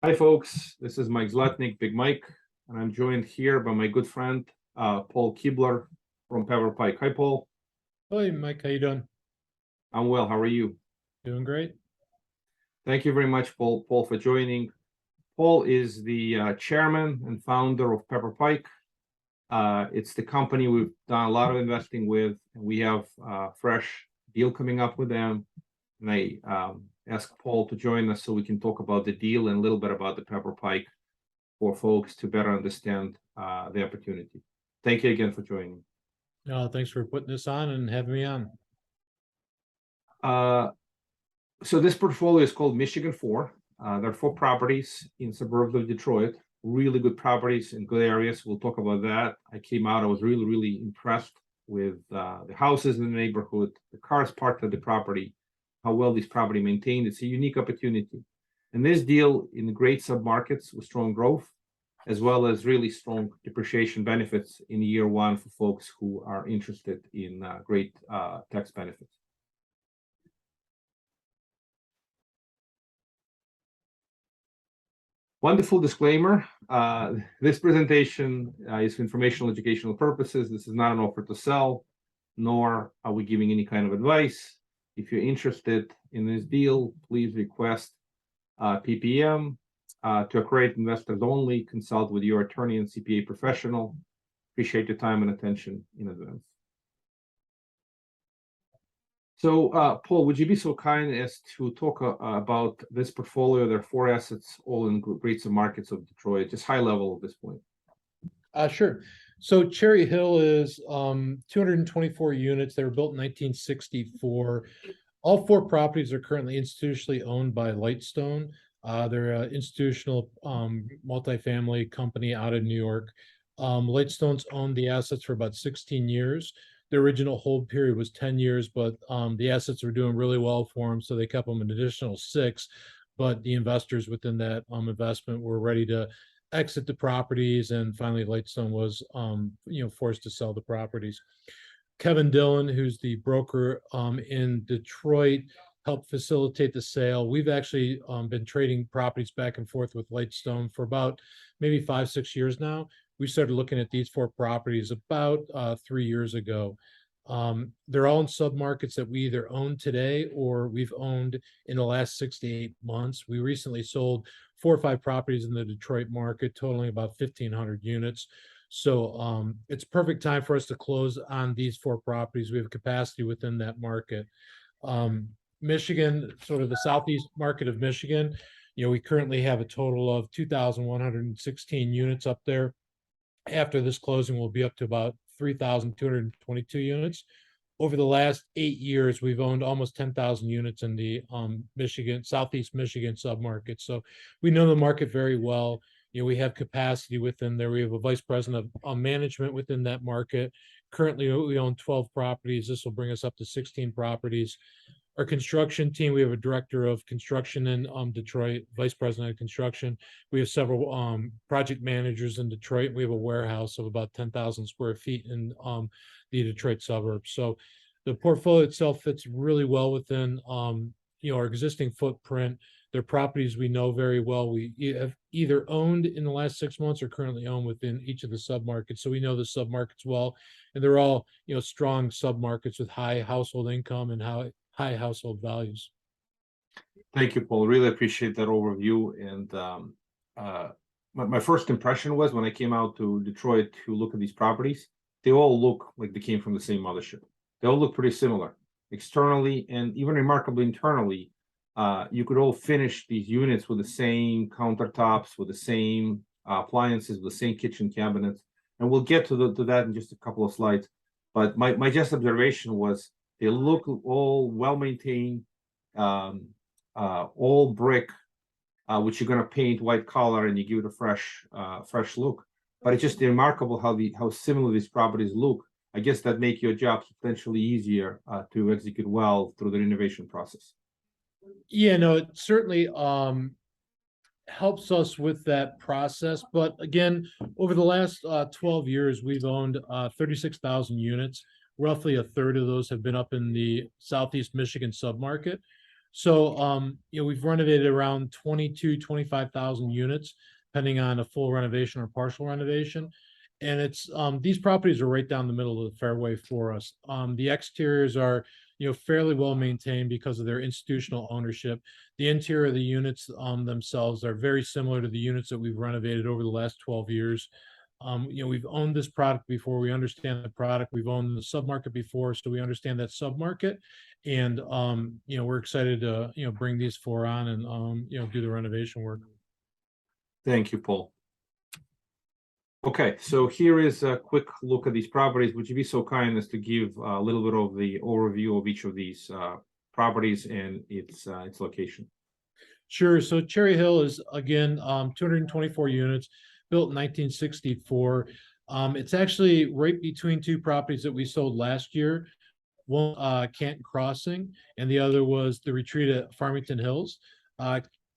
Hi, folks. This is Mike Zlatnik, Big Mike, and I'm joined here by my good friend, Paul Kibler from Pepper Pike. Hi, Paul. Hey, Mike, how you doing? I'm well. How are you? Doing great. Thank you very much, Paul, for joining. Paul is the chairman and founder of Pepper Pike. It's the company we've done a lot of investing with, and we have a fresh deal coming up with them. And I asked Paul to join us so we can talk about the deal and a little bit about the Pepper Pike for folks to better understand the opportunity. Thank you again for joining. Thanks for putting this on and having me on. So this portfolio is called Michigan 4. There are 4 properties in suburbs of Detroit, really good properties in good areas. We'll talk about that. I came out, I was really impressed with the houses in the neighborhood, the cars parked at the property, how well this property maintained. It's a unique opportunity. And this deal in great submarkets with strong growth, as well as really strong depreciation benefits in year one for folks who are interested in great tax benefits. Wonderful disclaimer. This presentation is for informational educational purposes. This is not an offer to sell, nor are we giving any kind of advice. If you're interested in this deal, please request PPM to accredit investors only. Consult with your attorney and CPA professional. Appreciate your time and attention in advance. So, Paul, would you be so kind as to talk about this portfolio? There are 4 assets, all in great submarkets of Detroit, just high level at this point. Sure. So Cherry Hill is 224 units. They were built in 1964. All 4 properties are currently institutionally owned by Lightstone. They're an institutional multifamily company out of New York. Lightstone's owned the assets for about 16 years. The original hold period was 10 years, but the assets were doing really well for them, so they kept them an additional 6. But the investors within that investment were ready to exit the properties, and finally Lightstone was forced to sell the properties. Kevin Dillon, who's the broker in Detroit, helped facilitate the sale. We've actually been trading properties back and forth with Lightstone for about maybe 5-6 years now. We started looking at these 4 properties about 3 years ago. They're all in submarkets that we either own today or we've owned in the last 6 to 8 months. We recently sold 4 or 5 properties in the Detroit market, totaling about 1,500 units. So it's a perfect time for us to close on these 4 properties. We have capacity within that market. Michigan, sort of the southeast market of Michigan, we currently have a total of 2,116 units up there. After this closing, we'll be up to about 3,222 units. Over the last 8 years, we've owned almost 10,000 units in the Southeast Michigan submarket. So we know the market very well. We have capacity within there. We have a vice president of management within that market. Currently, we own 12 properties. This will bring us up to 16 properties. Our construction team, we have a director of construction in Detroit, vice president of construction. We have several project managers in Detroit. We have a warehouse of about 10,000 square feet in the Detroit suburbs. So the portfolio itself fits really well within our existing footprint. They're properties we know very well. We have either owned in the last 6 months or currently own within each of the submarkets. So we know the submarkets well, and they're all strong submarkets with high household income and high household values. Thank you, Paul. Really appreciate that overview. And my first impression was when I came out to Detroit to look at these properties, they all look like they came from the same mothership. They all look pretty similar externally and even remarkably internally. You could all finish these units with the same countertops, with the same appliances, with the same kitchen cabinets. And we'll get to that in just a couple of slides. But my just observation was they look all well-maintained, all brick, which you're going to paint white color and you give it a fresh look. But it's just remarkable how similar these properties look. I guess that make your job substantially easier to execute well through the renovation process. Yeah, no, it certainly helps us with that process. But again, over the last 12 years, we've owned 36,000 units. Roughly a third of those have been up in the Southeast Michigan submarket. So, we've renovated around 25,000 units, depending on a full renovation or partial renovation. And these properties are right down the middle of the fairway for us. The exteriors are, fairly well maintained because of their institutional ownership. The interior of the units, themselves are very similar to the units that we've renovated over the last 12 years. We've owned this product before. We understand the product. We've owned the submarket before, so we understand that submarket. And we're excited to bring these four on and do the renovation work. Thank you, Paul. Okay, so here is a quick look at these properties. Would you be so kind as to give a little bit of the overview of each of these properties and its location? Sure. So Cherry Hill is again 224 units, built in 1964. It's actually right between two properties that we sold last year. One, Canton Crossing, and the other was the retreat at Farmington Hills.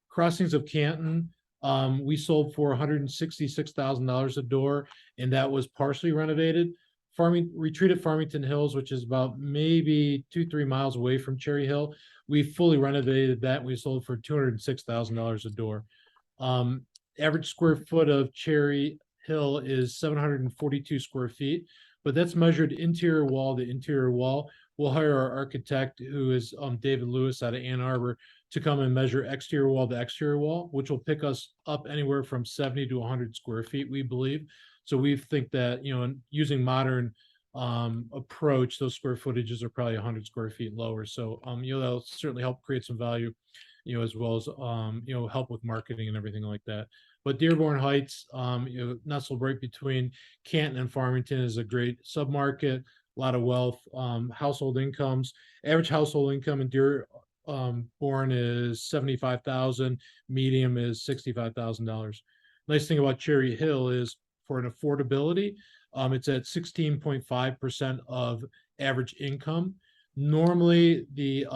Crossings of Canton, we sold for $166,000 a door, and that was partially renovated. Retreat at Farmington Hills, which is about maybe 2-3 miles away from Cherry Hill, we fully renovated that. We sold for $206,000 a door. Average square foot of Cherry Hill is 742 square feet, but that's measured interior wall to interior wall. We'll hire our architect, who is David Lewis out of Ann Arbor, to come and measure exterior wall to exterior wall, which will pick us up anywhere from 70 to 100 square feet, we believe. So we think that, using modern approach, those square footages are probably 100 square feet lower. So, that'll certainly help create some value, as well as, help with marketing and everything like that. But Dearborn Heights, nestled right between Canton and Farmington, is a great submarket, a lot of wealth, household incomes. Average household income in Dearborn is 75,000, medium is $65,000. Nice thing about Cherry Hill is, for an affordability, it's at 16.5% of average income. Normally, the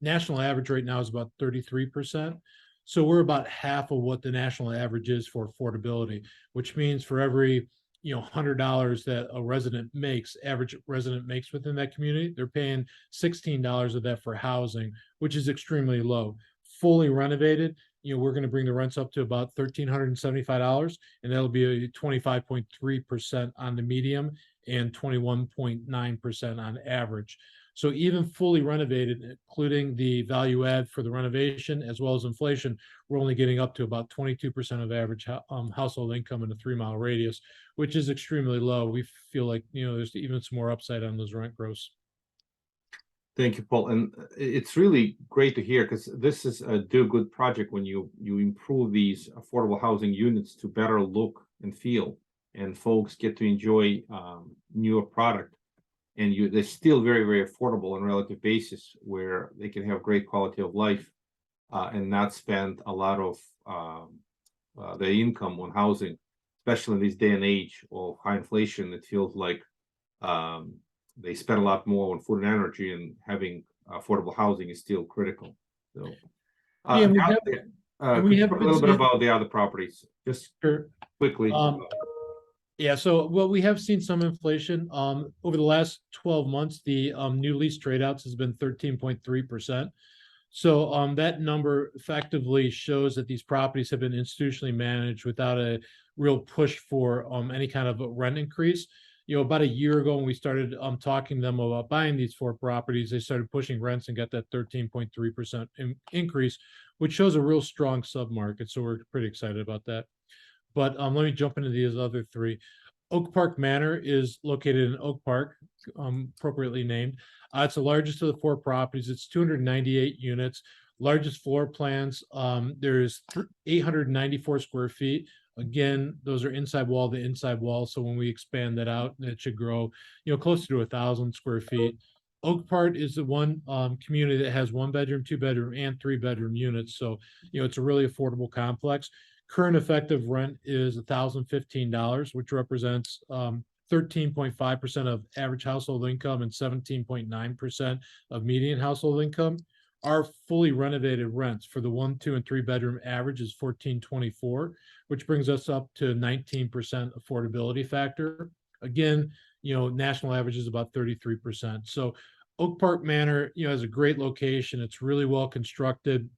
national average right now is about 33%. So we're about half of what the national average is for affordability, which means for every $100 that a average resident makes within that community, they're paying $16 of that for housing, which is extremely low. Fully renovated, we're going to bring the rents up to about $1,375, and that'll be a 25.3% on the medium and 21.9% on average. So even fully renovated, including the value add for the renovation as well as inflation, we're only getting up to about 22% of average household income in a 3-mile radius, which is extremely low. We feel like there's even some more upside on those rent growths. Thank you, Paul. And it's really great to hear, because this is a good project when you improve these affordable housing units to better look and feel, and folks get to enjoy newer product, and they're still very, very affordable on a relative basis, where they can have great quality of life and not spend a lot of their income on housing, especially in this day and age of high inflation. It feels like they spend a lot more on food and energy, and having affordable housing is still critical. So, Yeah, could you have talk a little bit about the other properties, just Sure. quickly? Yeah, so we have seen some inflation. Over the last 12 months, the new lease trade outs has been 13.3%. So that number effectively shows that these properties have been institutionally managed without a real push for any kind of a rent increase. About a year ago, when we started talking to them about buying these 4 properties, they started pushing rents and got that 13.3% increase, which shows a real strong submarket. So we're pretty excited about that. But let me jump into these other 3. Oak Park Manor is located in Oak Park, appropriately named. It's the largest of the 4 properties. It's 298 units, largest floor plans. There's 894 square feet. Again, those are inside wall to inside wall. So when we expand that out, it should grow, closer to 1,000 square feet. Oak Park is the one community that has 1-bedroom, 2-bedroom, and 3-bedroom units. So, it's a really affordable complex. Current effective rent is $1,015, which represents 13.5% of average household income and 17.9% of median household income. Our fully renovated rents for the 1, 2, and 3-bedroom average is $1,424, which brings us up to 19% affordability factor. Again, national average is about 33%. So Oak Park Manor, has a great location. It's really well constructed.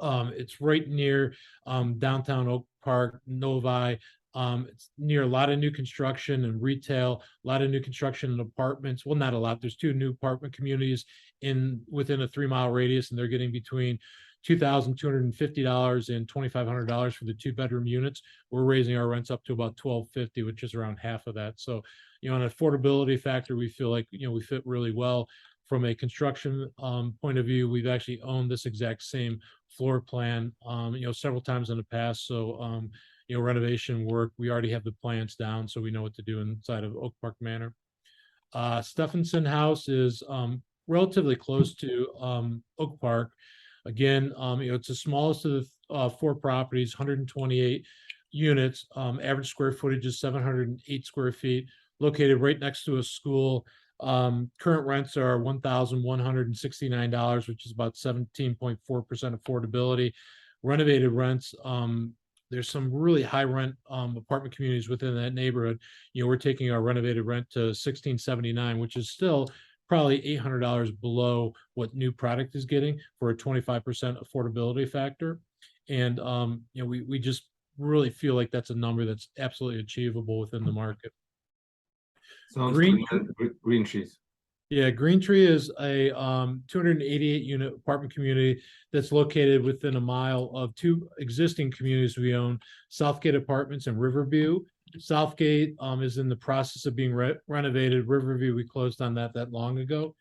It's right near downtown Oak Park, Novi. It's near a lot of new construction and retail, a lot of new construction and apartments. Well, not a lot. There's two new apartment communities in within a 3 mile radius, and they're getting between $2,250 and $2,500 for the 2 bedroom units. We're raising our rents up to about $1,250, which is around half of that. So, an affordability factor, we feel like we fit really well. From a construction point of view, we've actually owned this exact same floor plan, several times in the past. So, renovation work, we already have the plans down, so we know what to do inside of Oak Park Manor. Stephenson House is relatively close to Oak Park. Again, it's the smallest of the 4 properties, 128 units. Average square footage is 708 square feet, located right next to a school. Current rents are $1,169, which is about 17.4% affordability. Renovated rents, there's some really high rent apartment communities within that neighborhood. We're taking our renovated rent to 1679, which is still probably $800 below what new product is getting for a 25% affordability factor. And we just really feel like that's a number that's absolutely achievable within the market. Sounds Green good. Green trees. Yeah, Green Tree is a 288 unit apartment community that's located within a mile of 2 existing communities we own, Southgate Apartments and Riverview. Southgate is in the process of being renovated. Riverview, we closed on that long ago.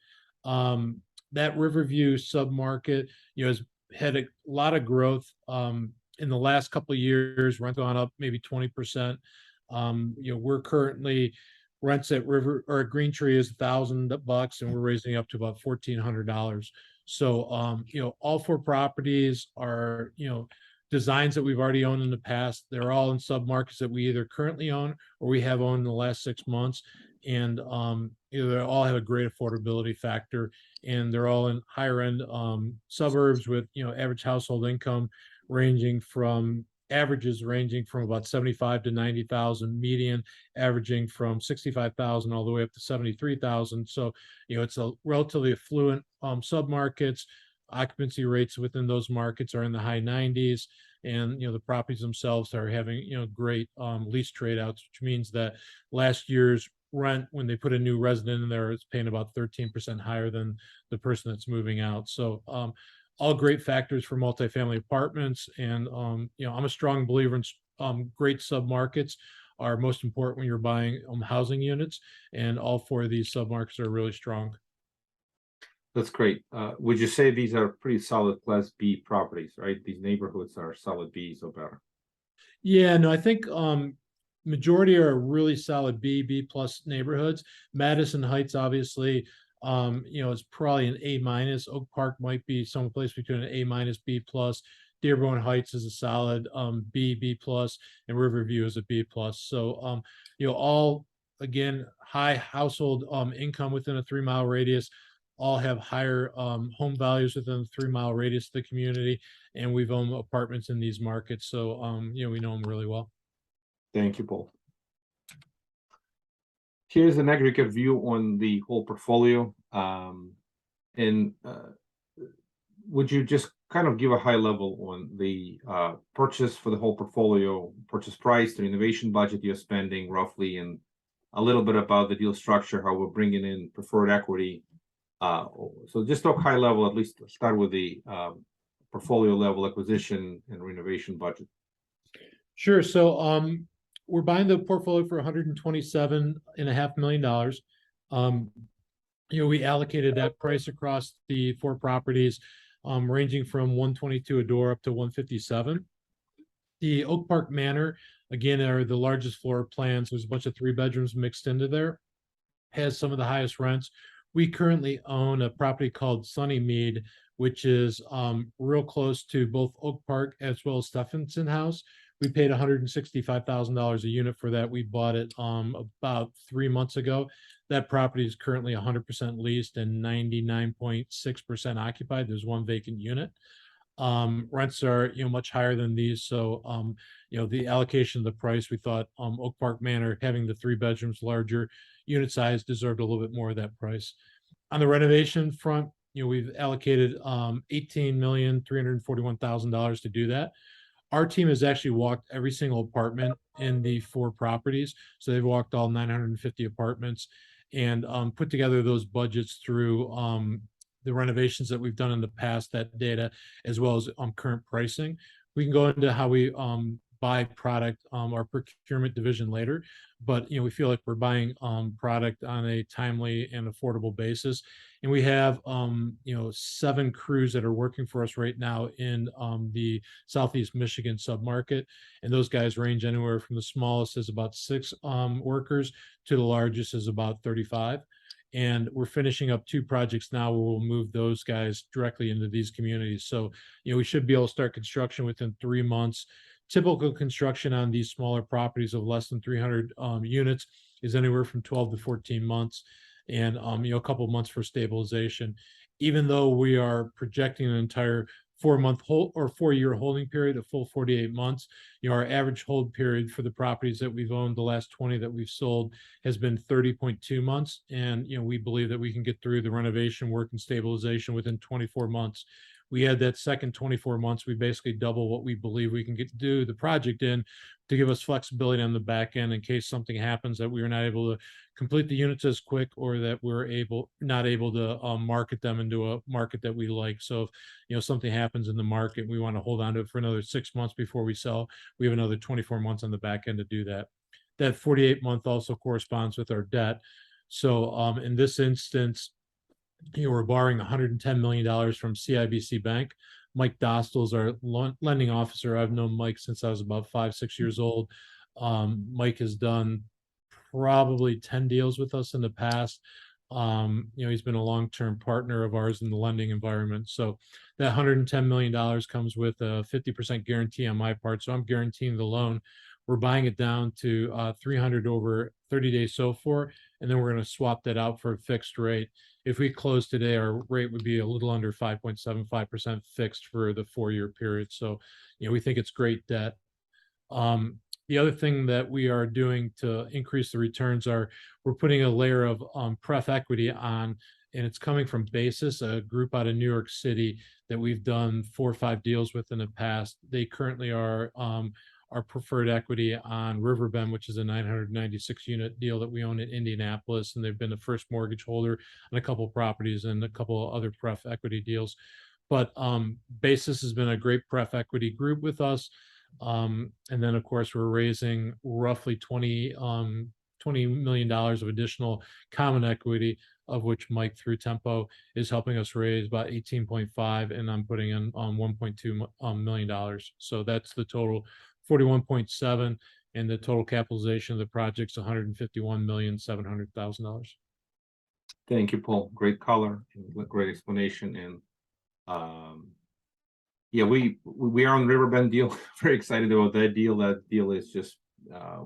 That Riverview submarket, has had a lot of growth in the last couple of years. Rent gone up maybe 20%. We're currently rents at River or Green Tree is $1,000, and we're raising up to about $1,400. So, all 4 properties are, designs that we've already owned in the past. They're all in submarkets that we either currently own or we have owned in the last 6 months. And, they all have a great affordability factor, and they're all in higher end suburbs with, average household income averages ranging from about 75 to 90,000, median averaging from 65,000 all the way up to 73,000. So, it's a relatively affluent submarkets. Occupancy rates within those markets are in the high 90s, and the properties themselves are having great lease trade outs, which means that last year's rent, when they put a new resident in there, is paying about 13% higher than the person that's moving out. So, all great factors for multifamily apartments. And, I'm a strong believer in great submarkets are most important when you're buying housing units. And all 4 of these submarkets are really strong. That's great. Would you say these are pretty solid Class B properties, right? These neighborhoods are solid Bs or better. Yeah, no, I think majority are really solid B plus neighborhoods. Madison Heights, obviously, is probably an A minus. Oak Park might be someplace between an A minus, B plus. Dearborn Heights is a solid B plus, and Riverview is a B plus. So, all again high household income within a 3 mile radius. All have higher home values within the 3 mile radius of the community, and we've owned apartments in these markets, so we know them really well. Thank you, Paul. Here's an aggregate view on the whole portfolio. And would you just kind of give a high level on the purchase for the whole portfolio, purchase price, the renovation budget you're spending roughly, and a little bit about the deal structure, how we're bringing in preferred equity. So just talk high level, at least start with the portfolio level acquisition and renovation budget. Sure. So we're buying the portfolio for $127.5 million. We allocated that price across the 4 properties, ranging from 122 a door up to 157. The Oak Park Manor, again, are the largest floor plans. There's a bunch of 3 bedrooms mixed into there. Has some of the highest rents. We currently own a property called Sunnymead, which is real close to both Oak Park as well as Stephenson House. We paid $165,000 a unit for that. We bought it about 3 months ago. That property is currently 100% leased and 99.6% occupied. There's 1 vacant unit. Rents are much higher than these. So the allocation of the price, we thought Oak Park Manor, having the 3 bedrooms, larger unit size, deserved a little bit more of that price. On the renovation front, we've allocated $18,341,000 to do that. Our team has actually walked every single apartment in the 4 properties. So they've walked all 950 apartments and put together those budgets through the renovations that we've done in the past, that data, as well as current pricing. We can go into how we buy product, our procurement division later, but we feel like we're buying product on a timely and affordable basis. And we have 7 crews that are working for us right now in the Southeast Michigan submarket, and those guys range anywhere from the smallest is about 6 workers to the largest is about 35. And we're finishing up 2 projects now where we'll move those guys directly into these communities. So we should be able to start construction within 3 months. Typical construction on these smaller properties of less than 300 units is anywhere from 12 to 14 months, and a couple of months for stabilization. Even though we are projecting an entire 4-month hold or 4-year holding period, a full 48 months, our average hold period for the properties that we've owned, the last 20 that we've sold, has been 30.2 months. And we believe that we can get through the renovation work and stabilization within 24 months. We had that second 24 months, we basically double what we believe we can do the project in, to give us flexibility on the back end in case something happens that we are not able to complete the units as quick, or that we're not able to market them into a market that we like. So if something happens in the market, we want to hold on to it for another 6 months before we sell, we have another 24 months on the back end to do that. That 48-month also corresponds with our debt. So in this instance, we're borrowing $110 million from CIBC Bank. Mike Dostal is our lending officer. I've known Mike since I was about 5-6 years old. Mike has done probably 10 deals with us in the past. He's been a long-term partner of ours in the lending environment. So that $110 million comes with a 50% guarantee on my part. So I'm guaranteeing the loan. We're buying it down to 300 over 30 days SOFR, and then we're going to swap that out for a fixed rate. If we close today, our rate would be a little under 5.75% fixed for the 4-year period. So, we think it's great debt. The other thing that we are doing to increase the returns are we're putting a layer of pref equity on, and it's coming from Basis, a group out of New York City that we've done 4 or 5 deals with in the past. They currently are our preferred equity on Riverbend, which is a 996 unit deal that we own in Indianapolis. And they've been the first mortgage holder on a couple of properties and a couple of other pref equity deals. But Basis has been a great pref equity group with us. And then, of course, we're raising roughly $20 million of additional common equity, of which Mike through Tempo is helping us raise about 18.5, and I'm putting in $1.2 million. So that's the total 41.7, and the total capitalization of the project's $151,700,000. Thank you, Paul. Great color, great explanation, and yeah, we are on Riverbend deal. Very excited about that deal. That deal is just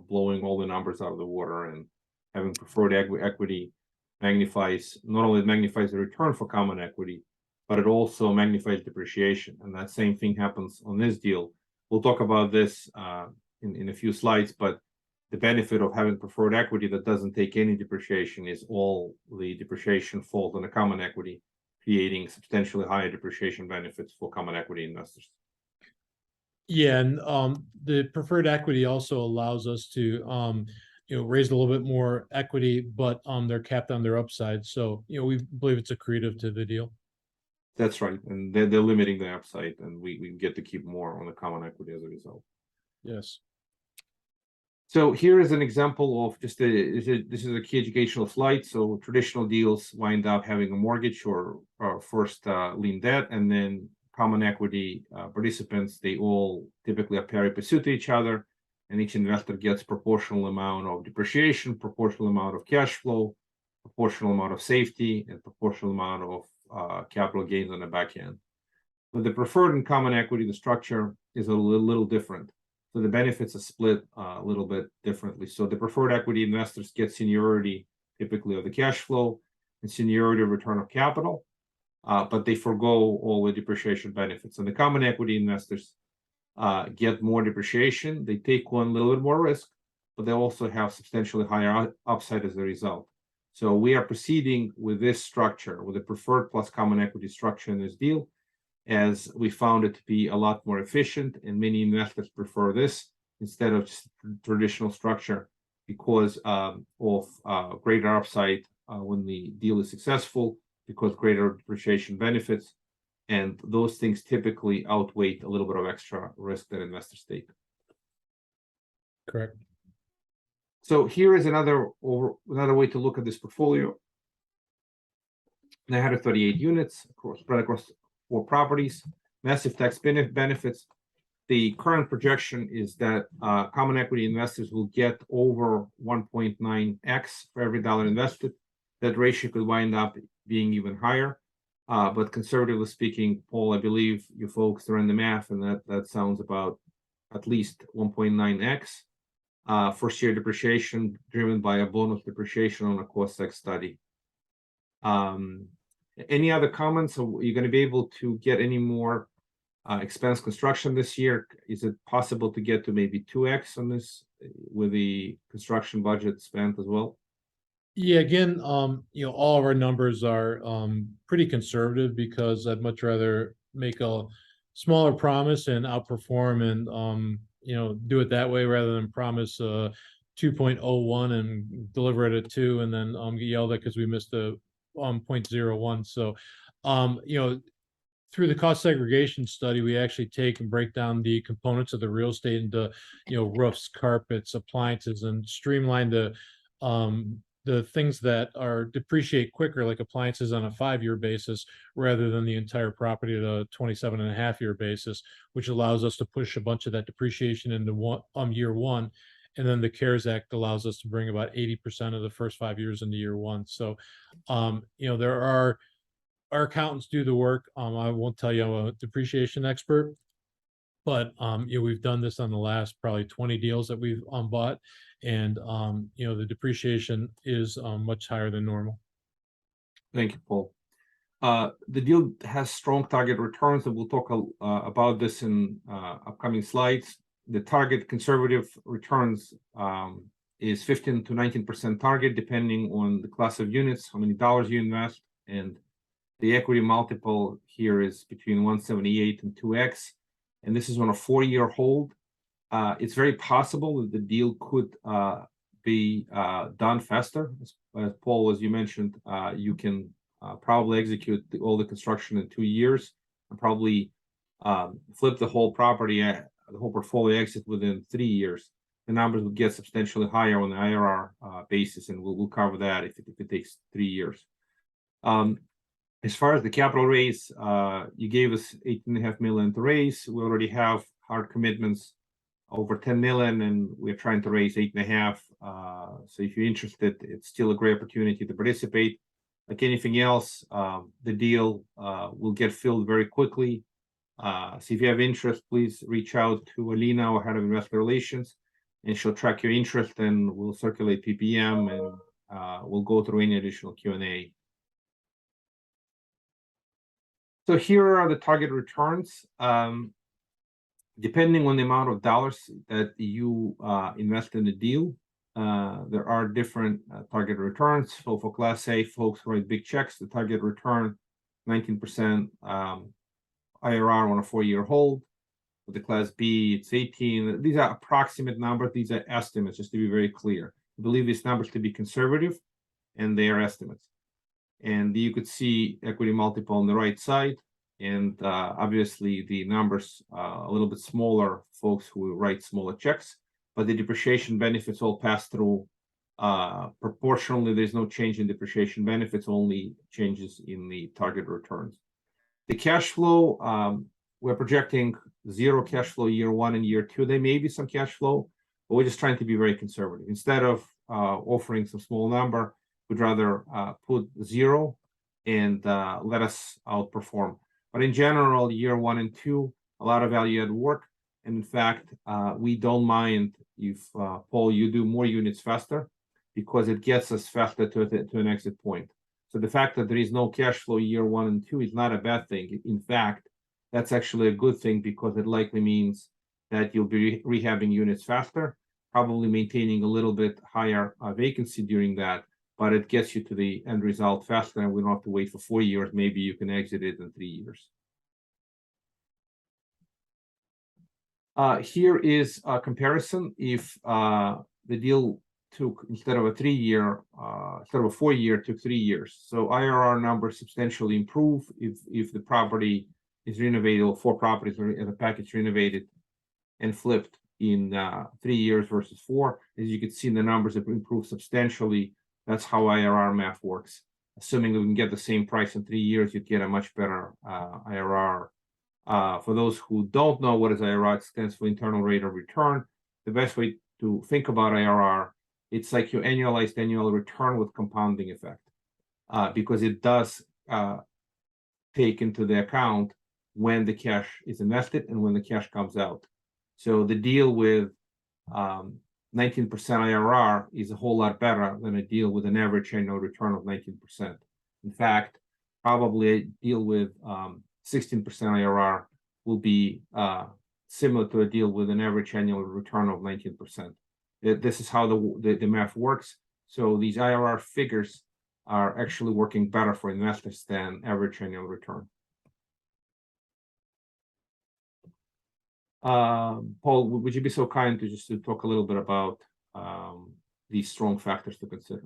blowing all the numbers out of the water, and having preferred equity magnifies, not only magnifies the return for common equity, but it also magnifies depreciation. And that same thing happens on this deal. We'll talk about this in a few slides, but the benefit of having preferred equity that doesn't take any depreciation is all the depreciation falls on the common equity, creating substantially higher depreciation benefits for common equity investors. Yeah, and the preferred equity also allows us to raise a little bit more equity, but they're capped on their upside. So we believe it's accretive to the deal. That's right, and they're limiting the upside, and we get to keep more on the common equity as a result. Yes. So here is an example of just this is a key educational slide. So traditional deals wind up having a mortgage or first lien debt, and then common equity participants, they all typically are pari passu to each other, and each investor gets proportional amount of depreciation, proportional amount of cash flow, proportional amount of safety, and proportional amount of capital gains on the back end. With the preferred and common equity, the structure is a little different. So the benefits are split a little bit differently. So the preferred equity investors get seniority typically of the cash flow and seniority of return of capital, but they forego all the depreciation benefits. And the common equity investors get more depreciation. They take on a little bit more risk, but they also have substantially higher upside as a result. So we are proceeding with this structure, with the preferred plus common equity structure in this deal, as we found it to be a lot more efficient, and many investors prefer this instead of just traditional structure because of greater upside when the deal is successful, because greater depreciation benefits, and those things typically outweigh a little bit of extra risk that investors take. Correct. So here is another way to look at this portfolio. They had 38 units spread across 4 properties, massive tax benefits. The current projection is that common equity investors will get over 1.9x for every dollar invested. That ratio could wind up being even higher. But conservatively speaking, Paul, I believe you folks ran the math, and that sounds about at least 1.9x. First year depreciation driven by a bonus depreciation on a cost-seg study. Any other comments? Are you going to be able to get any more expense construction this year? Is it possible to get to maybe 2x on this with the construction budget spent as well? Yeah, again, all of our numbers are pretty conservative because I'd much rather make a smaller promise and outperform and do it that way rather than promise 2.01 and deliver it at 2 and then get yelled at because we missed a 0.01. So through the cost segregation study, we actually take and break down the components of the real estate into roofs, carpets, appliances, and streamline the things that are depreciate quicker, like appliances on a 5-year basis, rather than the entire property at a 27.5-year basis, which allows us to push a bunch of that depreciation into year 1. And then the CARES Act allows us to bring about 80% of the first 5 years into year 1. So, there are our accountants do the work. I won't tell you I'm a depreciation expert, but we've done this on the last probably 20 deals that we've bought, and the depreciation is much higher than normal. Thank you, Paul. The deal has strong target returns, and we'll talk about this in upcoming slides. The target conservative returns is 15 to 19% target, depending on the class of units, how many dollars you invest, and the equity multiple here is between 178 and 2x, and this is on a 4-year hold. It's very possible that the deal could be done faster. As Paul, as you mentioned, you can probably execute all the construction in 2 years and probably flip the whole property, the whole portfolio exit within 3 years. The numbers would get substantially higher on the IRR basis, and we'll cover that if it takes 3 years. As far as the capital raise, you gave us $8.5 million to raise. We already have hard commitments over 10 million, and we're trying to raise 8.5. So if you're interested, it's still a great opportunity to participate. Like anything else, the deal will get filled very quickly. So if you have interest, please reach out to Alina, our head of investor relations, and she'll track your interest, and we'll circulate PPM, and we'll go through any additional Q&A. So here are the target returns. Depending on the amount of dollars that you invest in the deal, there are different target returns. So for Class A folks who write big checks, the target return 19% IRR on a 4-year hold. For the Class B, it's 18. These are approximate numbers. These are estimates, just to be very clear. I believe these numbers to be conservative, and they are estimates. And you could see equity multiple on the right side, and obviously the numbers a little bit smaller, folks who write smaller checks, but the depreciation benefits all pass through proportionally. There's no change in depreciation benefits, only changes in the target returns. The cash flow, we're projecting 0 cash flow year 1 and year 2. There may be some cash flow, but we're just trying to be very conservative. Instead of offering some small number, we'd rather put 0 and let us outperform. But in general, year 1 and 2, a lot of value add work. And in fact, we don't mind if, Paul, you do more units faster, because it gets us faster to an exit point. So the fact that there is no cash flow year 1 and 2 is not a bad thing. In fact, that's actually a good thing, because it likely means that you'll be rehabbing units faster, probably maintaining a little bit higher vacancy during that, but it gets you to the end result faster, and we don't have to wait for 4 years. Maybe you can exit it in 3 years. Here is a comparison. If the deal took, instead of a 4 year, took 3 years. So IRR numbers substantially improve if the property is renovated, or 4 properties are in the package renovated and flipped in 3 years versus 4. As you can see, the numbers have improved substantially. That's how IRR math works. Assuming that we can get the same price in 3 years, you'd get a much better IRR. For those who don't know what is IRR, it stands for internal rate of return. The best way to think about IRR, it's like your annualized annual return with compounding effect, because it does take into the account when the cash is invested and when the cash comes out. So the deal with 19% IRR is a whole lot better than a deal with an average annual return of 19%. In fact, probably a deal with 16% IRR will be similar to a deal with an average annual return of 19%. This is how the math works. So these IRR figures are actually working better for investors than average annual return. Paul, would you be so kind to just to talk a little bit about these strong factors to consider?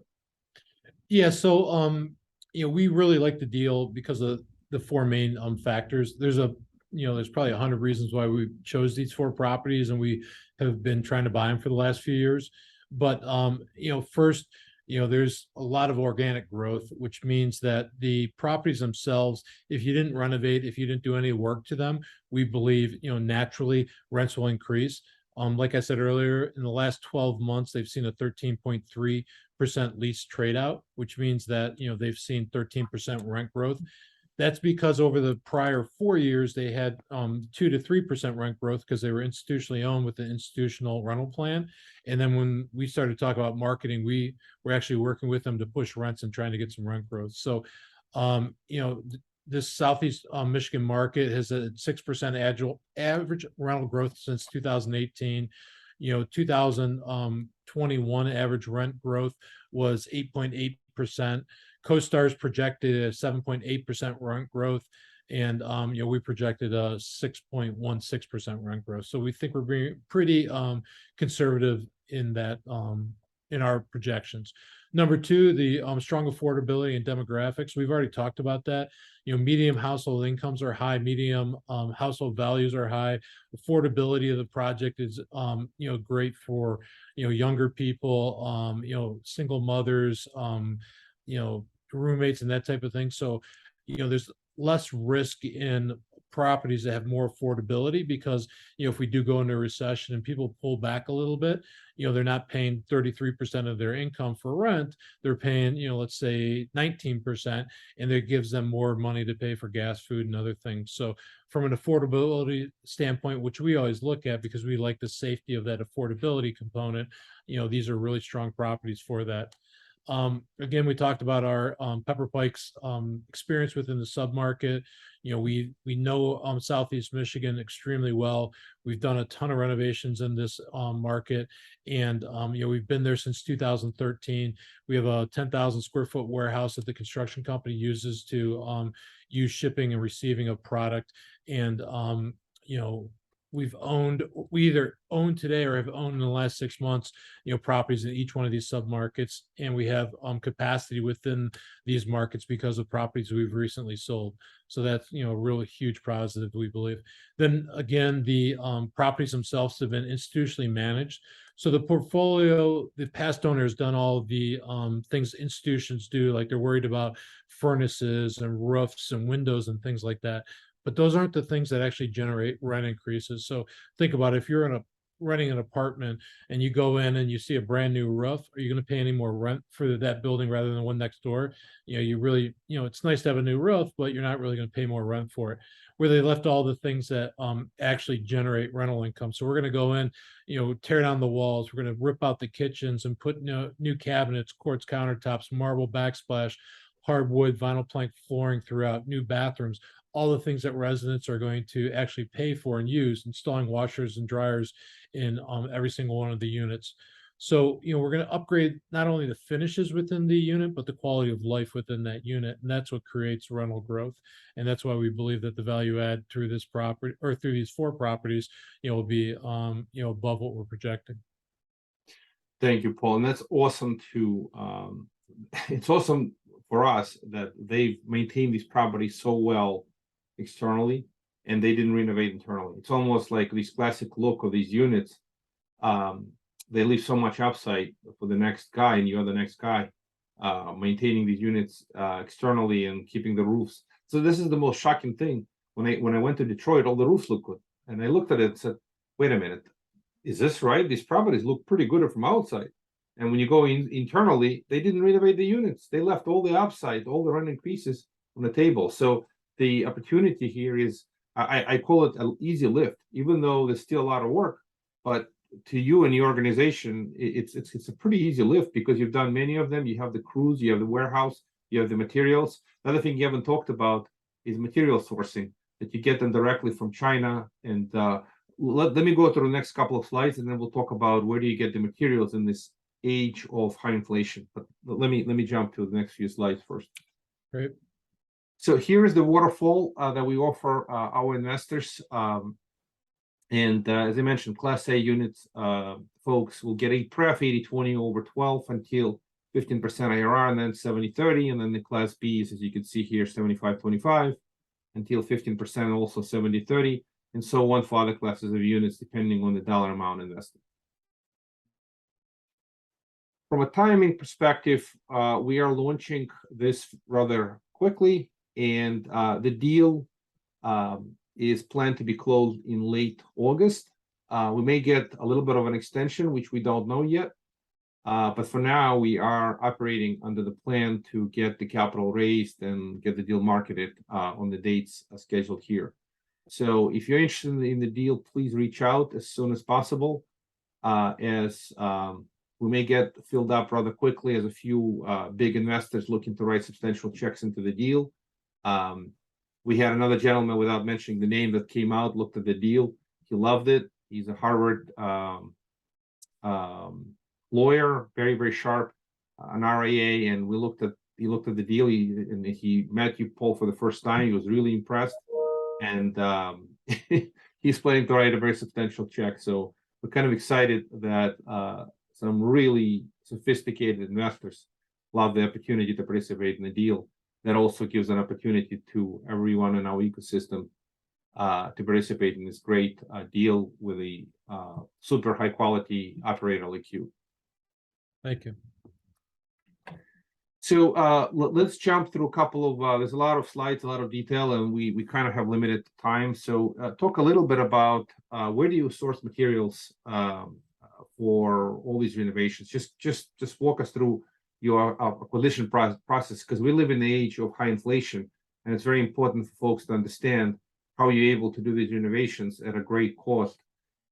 Yeah, so we really like the deal because of the 4 main factors. There's probably 100 reasons why we chose these 4 properties, and we have been trying to buy them for the last few years. But first, there's a lot of organic growth, which means that the properties themselves, if you didn't renovate, if you didn't do any work to them, we believe, naturally rents will increase. Like I said earlier, in the last 12 months, they've seen a 13.3% lease trade out, which means that, they've seen 13% rent growth. That's because over the prior 4 years, they had 2 to 3% rent growth because they were institutionally owned with an institutional rental plan. And then when we started to talk about marketing, we were actually working with them to push rents and trying to get some rent growth. So, this Southeast Michigan market has a 6% average rental growth since 2018. 2021 average rent growth was 8.8%. CoStar's projected a 7.8% rent growth, and we projected a 6.16% rent growth. So we think we're being pretty conservative in that in our projections. Number 2, the strong affordability and demographics. We've already talked about that. Medium household incomes are high, medium household values are high. Affordability of the project is great for younger people, single mothers, roommates and that type of thing. So, there's less risk in properties that have more affordability because, if we do go into a recession and people pull back a little bit, they're not paying 33% of their income for rent. They're paying, let's say 19%, and that gives them more money to pay for gas, food, and other things. So from an affordability standpoint, which we always look at because we like the safety of that affordability component, these are really strong properties for that. Again, we talked about our Pepper Pike's experience within the submarket. We know Southeast Michigan extremely well. We've done a ton of renovations in this market, and we've been there since 2013. We have a 10,000 square foot warehouse that the construction company uses to use shipping and receiving of product. And we either own today or have owned in the last 6 months, properties in each one of these submarkets, and we have capacity within these markets because of properties we've recently sold. So that's a really huge positive, we believe. Then again, the properties themselves have been institutionally managed. So the portfolio, the past owner has done all the things institutions do, like they're worried about furnaces and roofs and windows and things like that. But those aren't the things that actually generate rent increases. So think about it, if you're renting an apartment and you go in and you see a brand new roof, are you going to pay any more rent for that building rather than the one next door? You really, it's nice to have a new roof, but you're not really going to pay more rent for it. Where they left all the things that actually generate rental income. So we're going to go in, tear down the walls. We're going to rip out the kitchens and put new cabinets, quartz countertops, marble backsplash, hardwood, vinyl plank flooring throughout, new bathrooms, all the things that residents are going to actually pay for and use, installing washers and dryers in every single one of the units. So, we're going to upgrade not only the finishes within the unit, but the quality of life within that unit. And that's what creates rental growth. And that's why we believe that the value add through this property or through these 4 properties, will be, above what we're projecting. Thank you, Paul. And that's awesome to, it's awesome for us that they've maintained these properties so well externally and they didn't renovate internally. It's almost like this classic look of these units. They leave so much upside for the next guy, and you're the next guy, maintaining these units externally and keeping the roofs. So this is the most shocking thing. When I went to Detroit, all the roofs look good. And I looked at it and said, wait a minute, is this right? These properties look pretty good from outside. And when you go in internally, they didn't renovate the units. They left all the upside, all the rent increases on the table. So the opportunity here is, I call it an easy lift, even though there's still a lot of work. But to you and your organization, it's a pretty easy lift because you've done many of them. You have the crews, you have the warehouse, you have the materials. Another thing you haven't talked about is material sourcing, that you get them directly from China. And let me go through the next couple of slides, and then we'll talk about where do you get the materials in this age of high inflation. But let me jump to the next few slides first. Great. So here is the waterfall that we offer our investors. And as I mentioned, Class A units, folks will get a pref 80/20 over 12 until 15% IRR, and then 70/30. And then the Class Bs, as you can see here, 75/25 until 15%, also 70/30, and so on for other classes of units, depending on the dollar amount invested. From a timing perspective, we are launching this rather quickly, and the deal is planned to be closed in late August. We may get a little bit of an extension, which we don't know yet. But for now, we are operating under the plan to get the capital raised and get the deal marketed on the dates scheduled here. So if you're interested in the deal, please reach out as soon as possible, as we may get filled up rather quickly as a few big investors looking to write substantial checks into the deal. We had another gentleman, without mentioning the name, that came out, looked at the deal. He loved it. He's a Harvard lawyer, very, very sharp, an RIA, and he looked at the deal. He met you, Paul, for the first time. He was really impressed, and he's planning to write a very substantial check. So we're kind of excited that some really sophisticated investors love the opportunity to participate in the deal. That also gives an opportunity to everyone in our ecosystem to participate in this great deal with a super high quality operator like you. Thank you. So let's jump through a couple of, there's a lot of slides, a lot of detail, and we kind of have limited time. So talk a little bit about where do you source materials for all these renovations? Just walk us through your acquisition process, because we live in the age of high inflation, and it's very important for folks to understand how you're able to do these renovations at a great cost.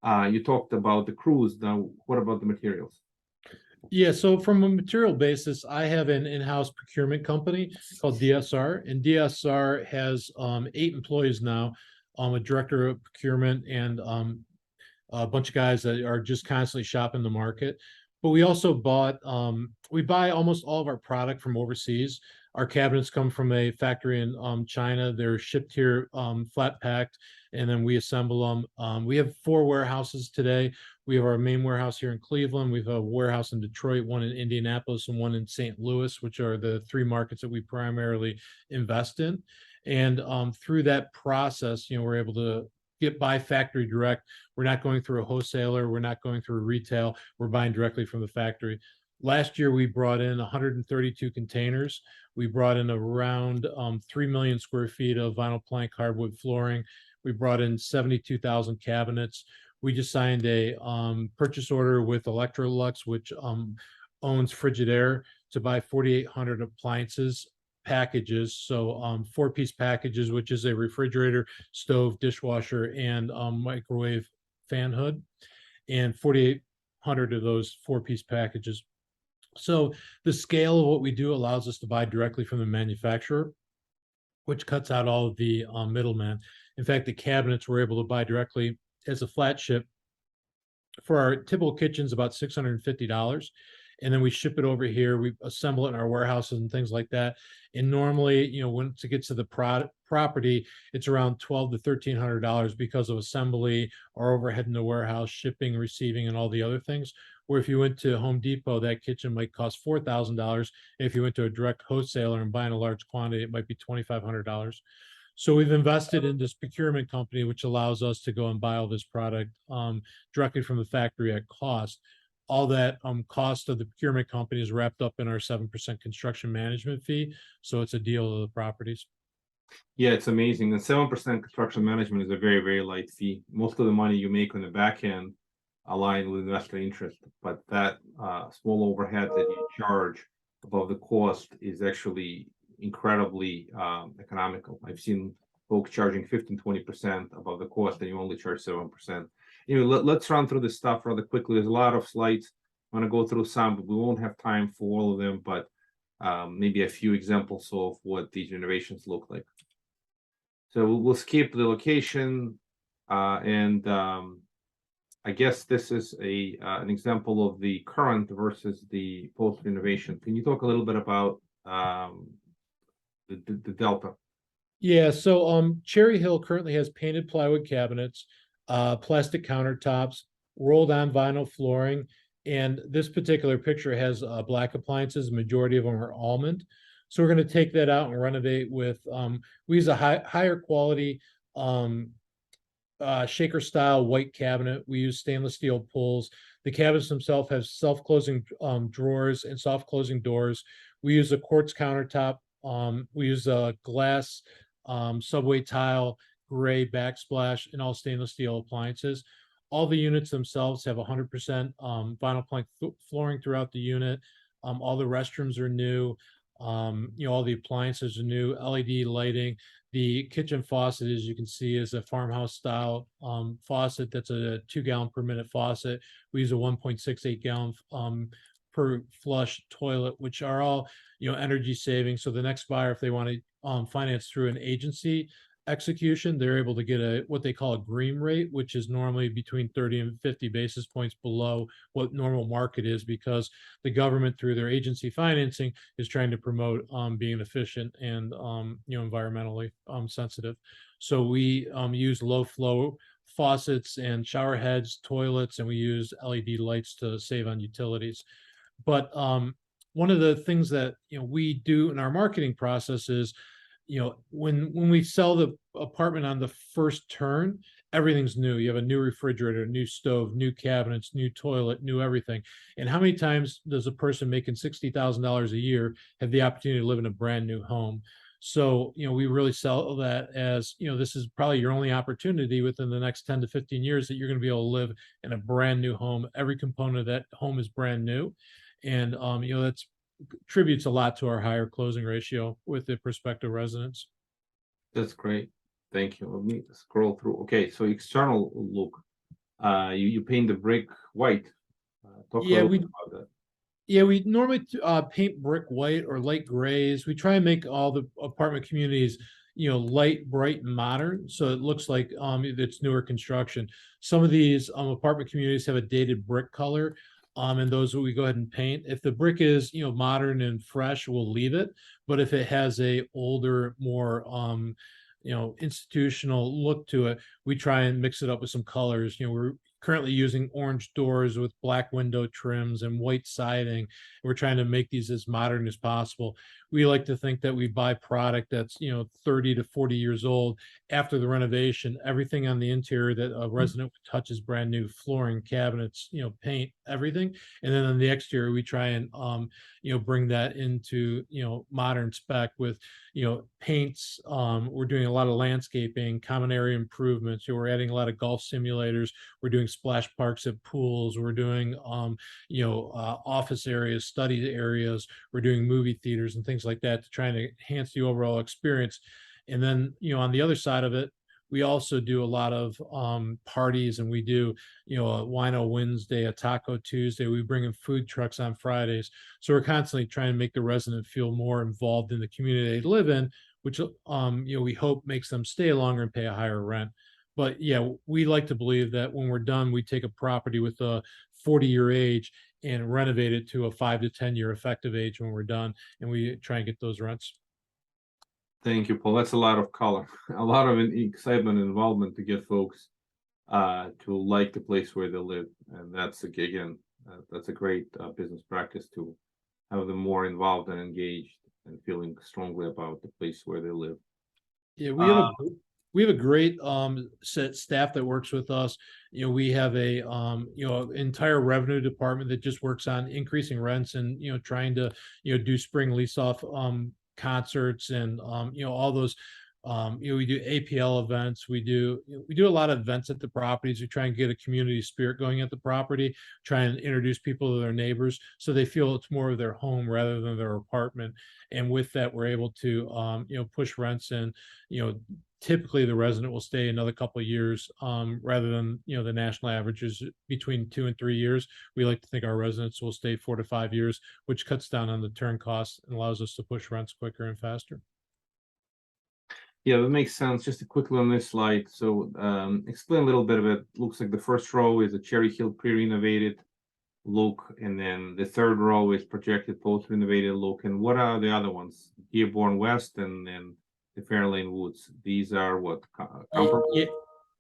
You talked about the crews. Now, what about the materials? Yeah, so from a material basis, I have an in-house procurement company called DSR, and DSR has 8 employees now, a director of procurement, and a bunch of guys that are just constantly shopping the market. But we also we buy almost all of our product from overseas. Our cabinets come from a factory in China. They're shipped here flat packed, and then we assemble them. We have 4 warehouses today. We have our main warehouse here in Cleveland. We have a warehouse in Detroit, one in Indianapolis, and one in St. Louis, which are the 3 markets that we primarily invest in. And through that process, we're able to buy factory direct. We're not going through a wholesaler. We're not going through retail. We're buying directly from the factory. Last year, we brought in 132 containers. We brought in around 3 million square feet of vinyl plank hardwood flooring. We brought in 72,000 cabinets. We just signed a purchase order with Electrolux, which owns Frigidaire, to buy 4,800 appliances packages. So 4-piece packages, which is a refrigerator, stove, dishwasher, and microwave fan hood, and 4,800 of those 4-piece packages. So the scale of what we do allows us to buy directly from the manufacturer, which cuts out all of the middleman. In fact, the cabinets we're able to buy directly as a flat ship for our typical kitchens about $650. And then we ship it over here. We assemble it in our warehouses and things like that. And normally, once it gets to the property, it's around $1,200 to $1,300 because of assembly or overhead in the warehouse, shipping, receiving, and all the other things. Where if you went to Home Depot, that kitchen might cost $4,000. If you went to a direct wholesaler and buying a large quantity, it might be $2,500. So we've invested in this procurement company, which allows us to go and buy all this product directly from the factory at cost. All that cost of the procurement company is wrapped up in our 7% construction management fee. So it's a deal of the properties. Yeah, it's amazing. And 7% construction management is a very, very light fee. Most of the money you make on the back end align with investor interest, but that small overhead that you charge above the cost is actually incredibly economical. I've seen folks charging 15-20% above the cost, and you only charge 7%. Let's run through this stuff rather quickly. There's a lot of slides. I'm going to go through some, but we won't have time for all of them, but maybe a few examples of what these renovations look like. So we'll skip the location, and I guess this is an example of the current versus the post renovation. Can you talk a little bit about the delta? Yeah, so Cherry Hill currently has painted plywood cabinets, plastic countertops, rolled on vinyl flooring, and this particular picture has black appliances. The majority of them are almond. So we're going to take that out and renovate with we use a higher quality shaker style white cabinet. We use stainless steel pulls. The cabinets themselves have self-closing drawers and soft closing doors. We use a quartz countertop. We use a glass subway tile, gray backsplash, and all stainless steel appliances. All the units themselves have 100% vinyl plank flooring throughout the unit. All the restrooms are new. All the appliances are new, LED lighting. The kitchen faucet, as you can see, is a farmhouse style faucet. That's a 2 gallon per minute faucet. We use a 1.68 gallon per flush toilet, which are all energy saving. So the next buyer, if they want to finance through an agency execution, they're able to get what they call a green rate, which is normally between 30 and 50 basis points below what normal market is, because the government through their agency financing is trying to promote being efficient and environmentally sensitive. So we use low flow faucets and shower heads, toilets, and we use LED lights to save on utilities. But one of the things that we do in our marketing process is, when we sell the apartment on the first turn, everything's new. You have a new refrigerator, new stove, new cabinets, new toilet, new everything. And how many times does a person making $60,000 a year have the opportunity to live in a brand new home? So, we really sell that as, this is probably your only opportunity within the next 10 to 15 years that you're going to be able to live in a brand new home. Every component of that home is brand new. And, that's contributes a lot to our higher closing ratio with the prospective residents. That's great. Thank you. Let me scroll through. Okay, so external look. You paint the brick white. Talk a little bit about that. Yeah, we normally paint brick white or light grays. We try and make all the apartment communities, light, bright, and modern, so it looks like it's newer construction. Some of these apartment communities have a dated brick color. And those we go ahead and paint. If the brick is, modern and fresh, we'll leave it. But if it has a older, more, institutional look to it, we try and mix it up with some colors. We're currently using orange doors with black window trims and white siding. We're trying to make these as modern as possible. We like to think that we buy product that's 30 to 40 years old. After the renovation, everything on the interior that a resident would touch is brand new: flooring, cabinets, paint, everything. And then on the exterior, we try and bring that into modern spec with paints. We're doing a lot of landscaping, common area improvements. We're adding a lot of golf simulators. We're doing splash parks at pools. We're doing office areas, study areas. We're doing movie theaters and things like that to try and enhance the overall experience. And then on the other side of it, we also do a lot of parties, and we do a Wino Wednesday, a Taco Tuesday. We bring in food trucks on Fridays. So we're constantly trying to make the resident feel more involved in the community they live in, which we hope makes them stay longer and pay a higher rent. But yeah, we like to believe that when we're done, we take a property with a 40-year age and renovate it to a 5 to 10 year effective age when we're done, and we try and get those rents. Thank you, Paul. That's a lot of color, a lot of excitement and involvement to get folks to like the place where they live, and that's again, that's a great business practice to have them more involved and engaged and feeling strongly about the place where they live. Yeah, Uh, we have a great set staff that works with us. You know, we have a entire revenue department that just works on increasing rents and trying to do spring lease off concerts and all those we do APL events. We do a lot of events at the properties. We try and get a community spirit going at the property, try and introduce people to their neighbors so they feel it's more of their home rather than their apartment. And with that, we're able to push rents, and typically the resident will stay another couple of years rather than the national average is between 2 and 3 years. We like to think our residents will stay 4 to 5 years, which cuts down on the turn costs and allows us to push rents quicker and faster. yeah, that makes sense. Just quickly on this slide. So explain a little bit of it. Looks like the first row is a Cherry Hill pre-renovated look, and then the third row is projected post-renovated look. And what are the other ones? Dearborn West and then the Fairlane Woods. These are what comparable? Yeah,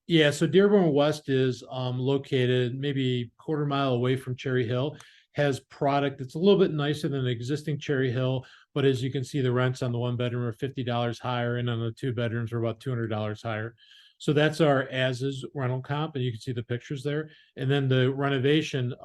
yeah. So Dearborn West is located maybe a quarter mile away from Cherry Hill. Has product that's a little bit nicer than the existing Cherry Hill, but as you can see, the rents on the one bedroom are $50 higher, and on the two bedrooms are about $200 higher. So that's our as is rental comp, and you can see the pictures there. And then the renovation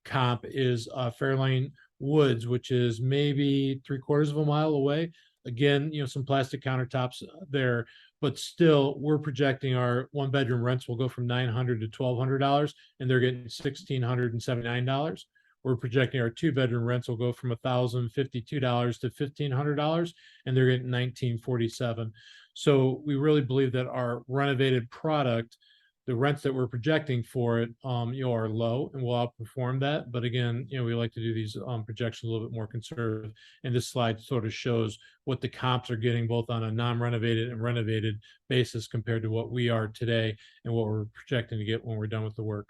comp is Fairlane Woods, which is maybe 3/4 of a mile away. Again, some plastic countertops there, but still, we're projecting our one bedroom rents will go from $900 to $1,200, and they're getting $1,679. We're projecting our two bedroom rents will go from $1,052 to $1,500, and they're getting $1,947. So we really believe that our renovated product, the rents that we're projecting for it, are low and will outperform that. But again, we like to do these projections a little bit more conservative. And this slide sort of shows what the comps are getting both on a non-renovated and renovated basis compared to what we are today and what we're projecting to get when we're done with the work.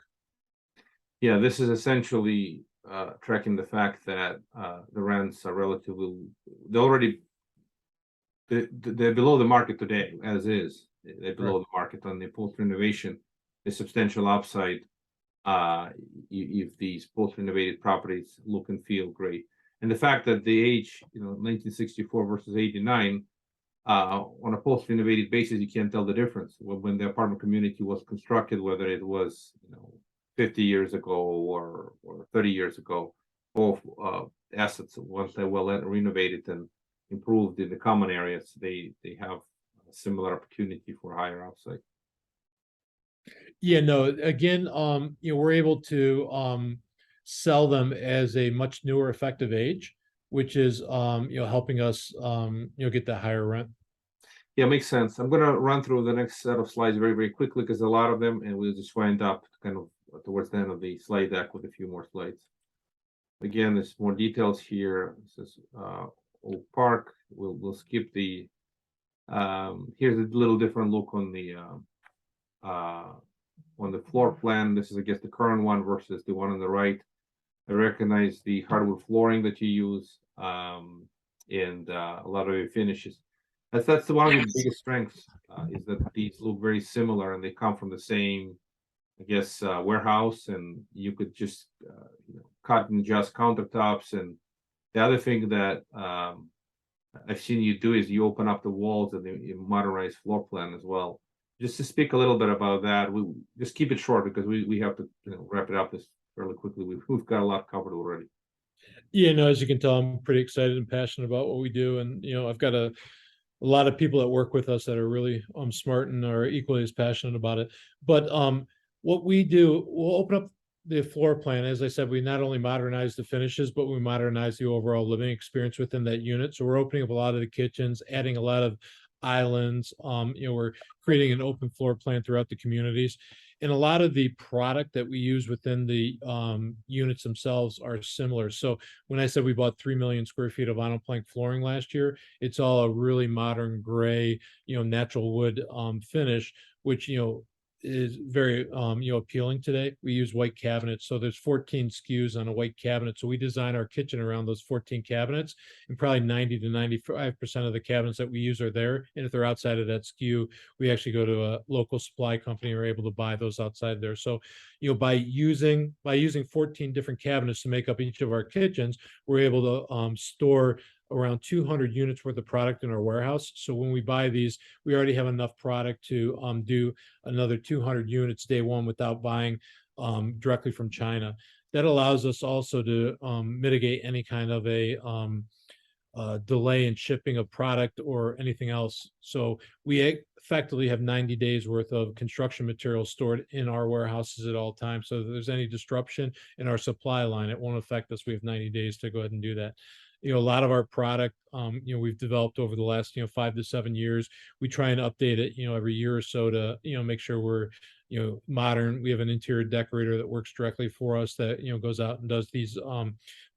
Yeah, this is essentially tracking the fact that the rents are relatively, they're already, they're below the market today, as is. They're below the market on the post-renovation. The substantial upside if these post-renovated properties look and feel great. And the fact that the age, 1964 versus 89, on a post-renovated basis, you can't tell the difference. When the apartment community was constructed, whether it was 50 years ago or 30 years ago, both assets, once they're well renovated and improved in the common areas, they have a similar opportunity for higher upside. Yeah, no, again, we're able to sell them as a much newer effective age, which is helping us get that higher rent. Yeah, makes sense. I'm gonna run through the next set of slides very, very quickly because a lot of them, and we'll just wind up kind of towards the end of the slide deck with a few more slides. Again, there's more details here. This is Oak Park. We'll skip the. Here's a little different look on the floor plan. This is, I guess, the current one versus the one on the right. I recognize the hardwood flooring that you use, and a lot of your finishes. That's one of the biggest strengths is that these look very similar and they come from the same, I guess, warehouse, and you could just cut and adjust countertops. And the other thing that I've seen you do is you open up the walls and you modernize floor plan as well. Just to speak a little bit about that, we just keep it short because we have to wrap it up this fairly quickly. We've got a lot covered already. Yeah, no, as you can tell, I'm pretty excited and passionate about what we do, and I've got a lot of people that work with us that are really smart and are equally as passionate about it. But what we do, we'll open up the floor plan. As I said, we not only modernize the finishes, but we modernize the overall living experience within that unit. So we're opening up a lot of the kitchens, adding a lot of islands. We're creating an open floor plan throughout the communities. And a lot of the product that we use within the units themselves are similar. So when I said we bought 3 million square feet of vinyl plank flooring last year, it's all a really modern gray, natural wood finish, which, is very appealing today. We use white cabinets, so there's 14 SKUs on a white cabinet, so we design our kitchen around those 14 cabinets, and probably 90 to 95% of the cabinets that we use are there. And if they're outside of that SKU, we actually go to a local supply company and are able to buy those outside there. So by using 14 different cabinets to make up each of our kitchens, we're able to store around 200 units worth of product in our warehouse. So when we buy these, we already have enough product to do another 200 units day one without buying directly from China. That allows us also to mitigate any kind of a delay in shipping of product or anything else. So we effectively have 90 days worth of construction materials stored in our warehouses at all times. So if there's any disruption in our supply line, it won't affect us. We have 90 days to go ahead and do that. A lot of our product, we've developed over the last, 5 to 7 years. We try and update it, every year or so to, make sure we're, modern. We have an interior decorator that works directly for us that, goes out and does these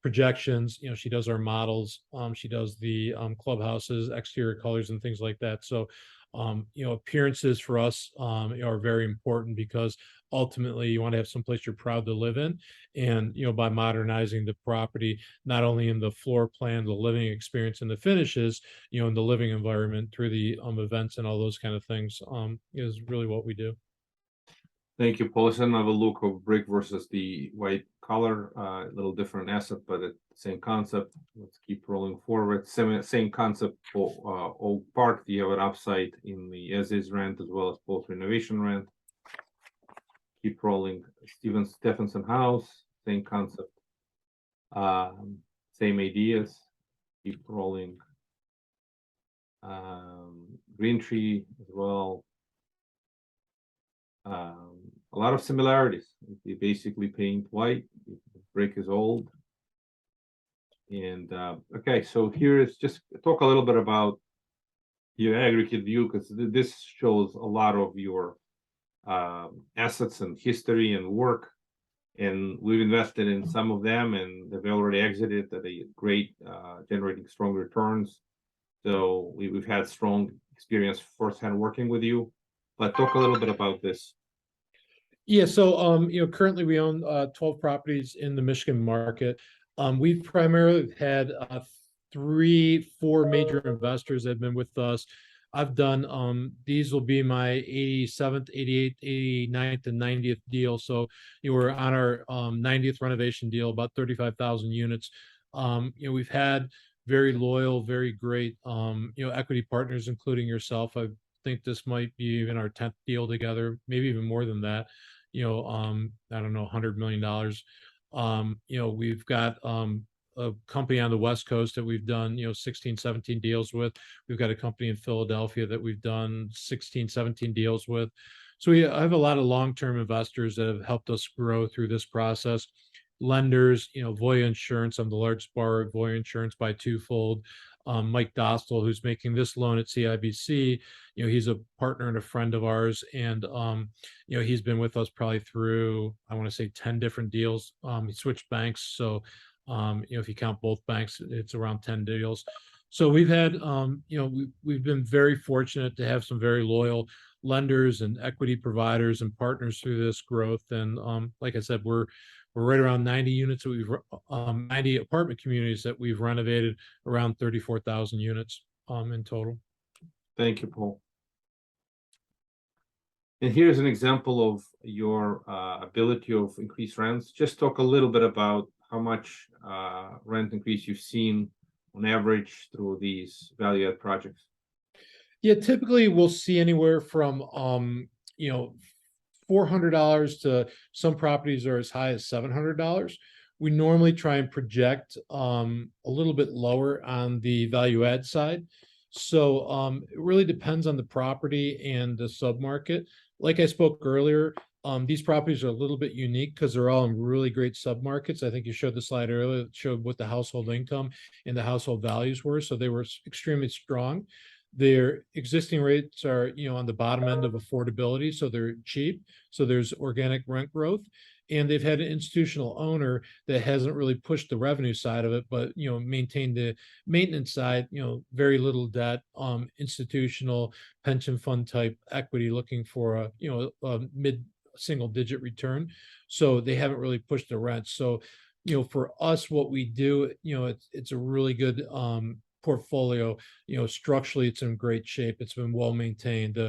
projections. She does our models. She does the clubhouses, exterior colors, and things like that. So, appearances for us are very important because ultimately you want to have someplace you're proud to live in. And, by modernizing the property, not only in the floor plan, the living experience and the finishes, in the living environment through the events and all those kind of things is really what we do. Thank you, Paul. Let's have another look of brick versus the white color. A little different asset, but the same concept. Let's keep rolling forward. Same concept for Oak Park. You have an upside in the as-is rent as well as both renovation rent. Keep rolling. Stephenson House, same concept. Same ideas. Keep rolling. Green Tree as well. A lot of similarities. They basically paint white. Brick is old. And okay, so here is just talk a little bit about your aggregate view, because this shows a lot of your assets and history and work. And we've invested in some of them, and they've already exited at a great, generating strong returns. So we've had strong experience firsthand working with you. But talk a little bit about this. Yeah, so currently we own 12 properties in the Michigan market. We've primarily had 4 major investors that have been with us. I've done these will be my 87th, 88th, 89th, and 90th deal. So we're on our 90th renovation deal, about 35,000 units. We've had very loyal, very great equity partners, including yourself. I think this might be even our 10th deal together, maybe even more than that. I don't know, $100 million. We've got a company on the West Coast that we've done, 16, 17 deals with. We've got a company in Philadelphia that we've done 16, 17 deals with. So I have a lot of long-term investors that have helped us grow through this process. Lenders, Voya Insurance. I'm the largest borrower of Voya Insurance by twofold. Mike Dostal, who's making this loan at CIBC, he's a partner and a friend of ours, and he's been with us probably through, I want to say, 10 different deals. He switched banks, so if you count both banks, it's around 10 deals. So we've had, we've been very fortunate to have some very loyal lenders and equity providers and partners through this growth. And like I said, we're right around 90 units that we've 90 apartment communities that we've renovated, around 34,000 units in total. Thank you, Paul. And here's an example of your ability of increased rents. Just talk a little bit about how much rent increase you've seen on average through these value add projects. Yeah, typically we'll see anywhere from $400 to some properties are as high as $700. We normally try and project a little bit lower on the value add side. So it really depends on the property and the submarket. Like I spoke earlier, these properties are a little bit unique because they're all in really great submarkets. I think you showed the slide earlier that showed what the household income and the household values were. So they were extremely strong. Their existing rates are, on the bottom end of affordability, so they're cheap. So there's organic rent growth. And they've had an institutional owner that hasn't really pushed the revenue side of it, but maintained the maintenance side, very little debt, institutional pension fund type equity looking for a mid single digit return. So they haven't really pushed the rent. So, for us, what we do, it's a really good portfolio. Structurally, it's in great shape. It's been well maintained.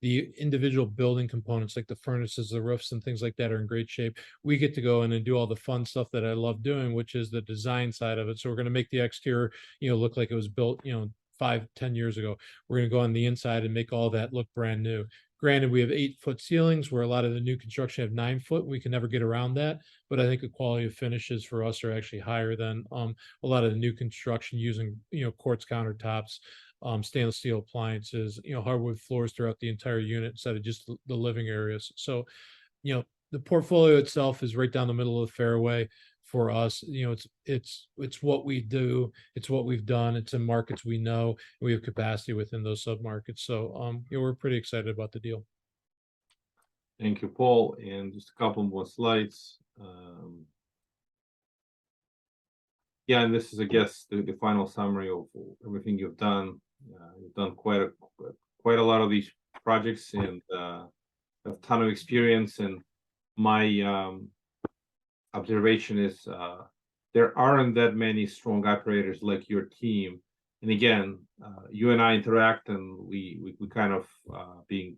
The individual building components like the furnaces, the roofs, and things like that are in great shape. We get to go in and do all the fun stuff that I love doing, which is the design side of it. So we're going to make the exterior, look like it was built, 5, 10 years ago. We're going to go on the inside and make all that look brand new. Granted, we have 8-foot ceilings where a lot of the new construction have 9 foot. We can never get around that, but I think the quality of finishes for us are actually higher than a lot of the new construction using quartz countertops, stainless steel appliances, hardwood floors throughout the entire unit instead of just the living areas. So the portfolio itself is right down the middle of the fairway for us. It's what we do, it's what we've done, it's in markets we know, and we have capacity within those submarkets. So we're pretty excited about the deal. Thank you, Paul. And just a couple more slides. Yeah, and this is, I guess, the final summary of everything you've done. You've done quite a lot of these projects, and have a ton of experience. And my observation is there aren't that many strong operators like your team. And again, you and I interact, and we kind of being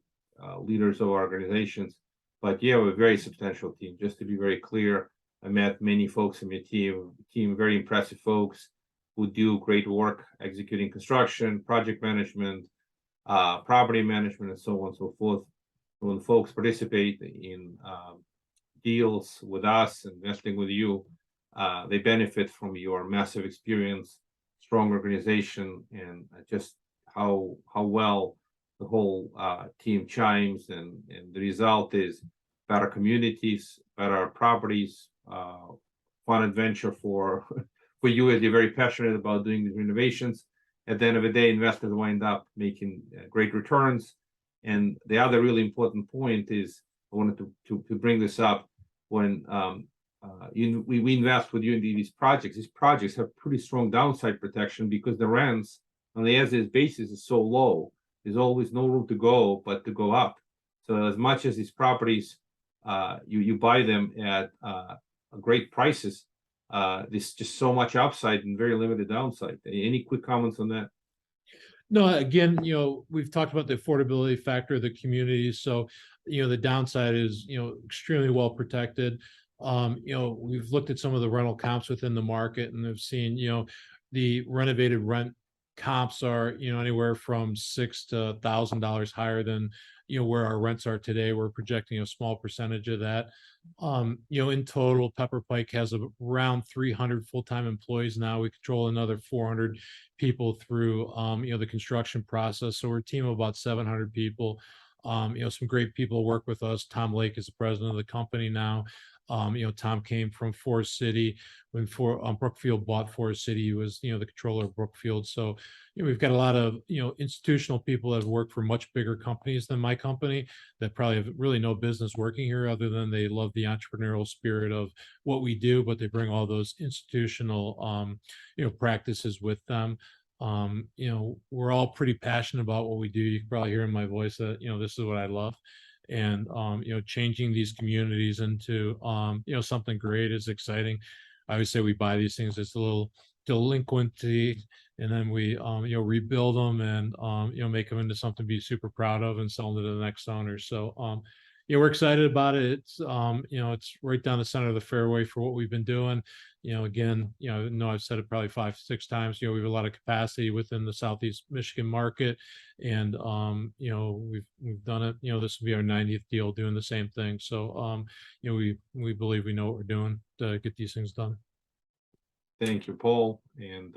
leaders of organizations, but you have a very substantial team. Just to be very clear, I met many folks in your team, very impressive folks who do great work executing construction, project management, property management, and so on and so forth. When folks participate in deals with us, investing with you, they benefit from your massive experience, strong organization, and just how well the whole team chimes, and the result is better communities, better properties, fun adventure for for you as you're very passionate about doing these renovations. At the end of the day, investors wind up making great returns. And the other really important point is, I wanted to bring this up, when we invest with you in these projects. These projects have pretty strong downside protection because the rents on the as-is basis is so low. There's always no room to go but to go up. So as much as these properties, you buy them at great prices, there's just so much upside and very limited downside. Any quick comments on that? No, again, we've talked about the affordability factor of the communities. So, the downside is, extremely well protected. We've looked at some of the rental comps within the market and have seen, the renovated rent comps are, anywhere from $6,000 to $1,000 higher than, where our rents are today. We're projecting a small percentage of that. In total, Pepper Pike has around 300 full-time employees now. We control another 400 people through, the construction process. So we're a team of about 700 people. Some great people work with us. Tom Lake is the president of the company now. Tom came from Forest City. When Brookfield bought Forest City, he was, the controller of Brookfield. So, we've got a lot of, institutional people that have worked for much bigger companies than my company that probably have really no business working here other than they love the entrepreneurial spirit of what we do, but they bring all those institutional, practices with them. We're all pretty passionate about what we do. You can probably hear in my voice that, this is what I love. And, changing these communities into, something great is exciting. I always say we buy these things, it's a little delinquency, and then we, rebuild them and, make them into something to be super proud of and sell them to the next owner. So, we're excited about it. It's right down the center of the fairway for what we've been doing. Again, I know I've said it probably 5, 6 times, we have a lot of capacity within the Southeast Michigan market. And, we've done it, this will be our 90th deal doing the same thing. So, we believe we know what we're doing to get these things done. Thank you, Paul. And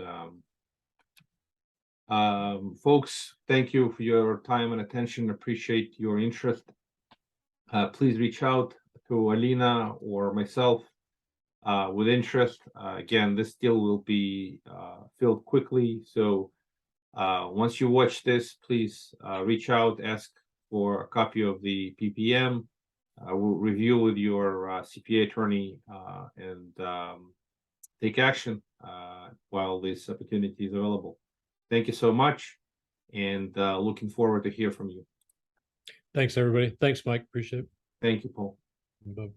folks, thank you for your time and attention. Appreciate your interest. Please reach out to Alina or myself with interest. Again, this deal will be filled quickly, so Once you watch this, please reach out, ask for a copy of the PPM. We'll review with your CPA attorney and take action while this opportunity is available. Thank you so much, and looking forward to hear from you. Thanks, everybody. Thanks, Mike. Appreciate Thank you, Paul. it. Bye.